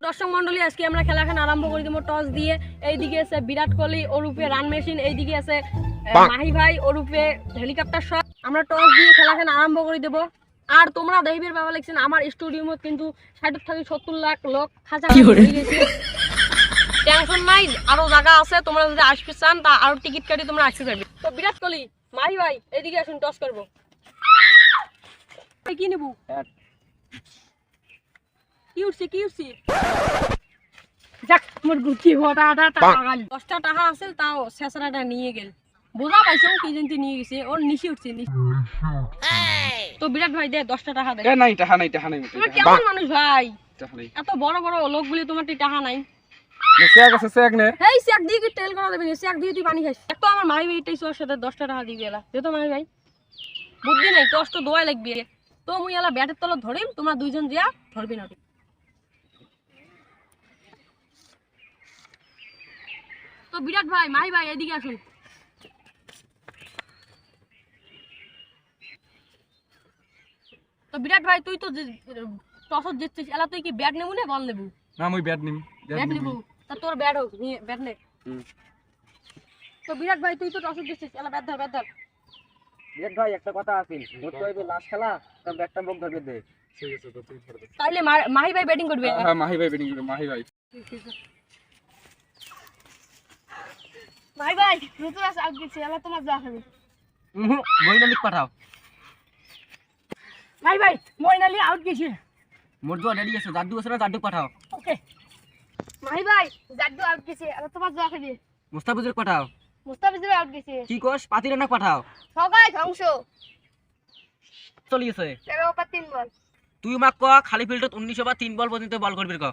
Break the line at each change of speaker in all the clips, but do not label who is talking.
দর্শক মন্ডলী, আজকে আমরা খেলাখানা আরম্ভ করে দেবো টস দিয়ে। এইদিকে আছে বিরাট কোহলি ওরূপে রান মেশিন, এইদিকে আছে মাহি ভাই ওরূপে হেলিকপ্টার শট। আমরা টস দিয়ে খেলাখানা আরম্ভ করে দেবো। আর তোমরা দেখবে বাবা লিখছেন আমার স্টুডিওতে কিন্তু 60 থেকে 70 লাখ লোক খাঁচা হয়ে গেছে। টেনশন নাই, আরো জায়গা আছে, তোমরা যদি আসতে চান তা আরো টিকিট কাটি তোমরা আসতে পারবে। তো বিরাট কোহলি মাহি ভাই এইদিকে আসুন, টস করবো। কি নেবো? কি উঠছে কি উঠছে? যাক মোর গুটি হঠাটা টাকা গেল। 10টা টাকা আছে তাও শেষরাটা নিয়ে গেল। বোঝা পাইছো কি জানতে নিয়ে গেছে, ওর নিশি উঠছে নিশি। তো বিরাট ভাই দে 10টা টাকা দে।
নাই টাকা নাই টাকা নাই।
তুমি কেমন মানুষ ভাই?
টাকা নাই।
এত বড় বড় লোকগুলি তোমার টাকা নাই।
চেক আছে চেক নে।
এই চেক দিয়ে কি তেল করা দেবে না? চেক দিয়ে তুই পানি খাস। এক তো আমার মাই ভাইটাই ওর সাথে 10টা টাকা দিয়ে গেলা। দে তো মাই ভাই। বুদ্ধি নাই, কষ্ট দোয়া লাগবে। তো মুই এলা ব্যাটের তলা ধরিম, তোমরা দুইজন দিয়া ধরবি না। তো বিরাট ভাই মাহি ভাই এদিকে আসুন। তো বিরাট ভাই তুই তো টসত জিতছিস, এলা তুই কি ব্যাট নেবু না বল নেবু?
না মই ব্যাট নিম।
ব্যাট নেবু। তা তোর ব্যাট হোক, নিয়ে ব্যাট নে। তো বিরাট ভাই তুই তো টসত জিতছিস, এলা ব্যাট ধর ব্যাট ধর।
বিরাট ভাই একটা কথা আছে, ধরতে হইবে লাস্ট খেলা, তো ব্যাটটা মুখ ধরবে দে।
ঠিক আছে তো তুই ধর দে।
তাইলে মাহি ভাই ব্যাটিং করবে।
হ্যাঁ মাহি ভাই ব্যাটিং করবে, মাহি ভাই।
মাহি ভাই ঋতু আছে আউট গেছে, এলা তোমার যা হবে।
মইনালিক পাঠাও।
মাহি ভাই মইনালি আউট গেছে।
মোর দোয়া রেডি আছে, জাদু আছে না, জাদু পাঠাও।
ওকে মাহি ভাই জাদু আউট গেছে, এলা তোমার যা হবে।
মুস্তাফিজুর পাঠাও।
মুস্তাফিজুর আউট গেছে।
কি কোস পাতিরানা পাঠাও।
সবাই ধ্বংস।
চলিয়েছে
13 ওভার 3 বল।
তুই মাক ক খালি ফিল্ডত 19 ওভার 3 বল পর্যন্ত বল করবি ক।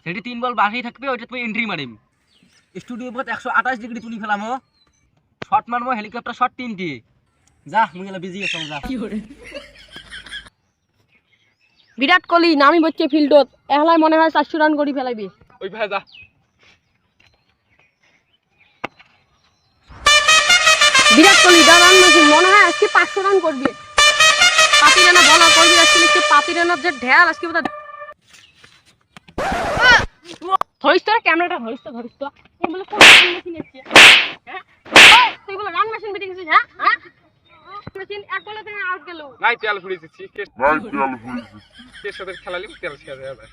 সেটি 3 বল বাকি থাকবে, ওইটা তুই এন্ট্রি মারিম। স্টুডিও পথ 128 ডিগ্রি তুলি ফেলামো, শট মারমো, হেলিকপ্টার শট 3টি। যা মুই এলা বিজি আছো যা।
বিরাট কোহলি নামি বচ্ছে ফিল্ডত, এহলাই মনে হয় 400 রান করে ফেলাইবে।
ওই ভাই যা।
বিরাট কোহলি যা রান মেশিন, মনে হয় আজকে 500 রান করবে। পাতিরানা বলার করবি আজকে পাতিরানার যে ঢেল আজকে বোধ ধরিস তো ক্যামেরাটা ধরিস তো এই বলে কোন মেশিন এসছে? হ্যাঁ তুই বলে রান মেশিন বেটে গেছিস? হ্যাঁ হ্যাঁ মেশিন এক বলে তুমি আউট গেল।
নাই তেল ফুরিয়েছি। কে সাথে খেলালি তেল শেষ হয়ে যাবে।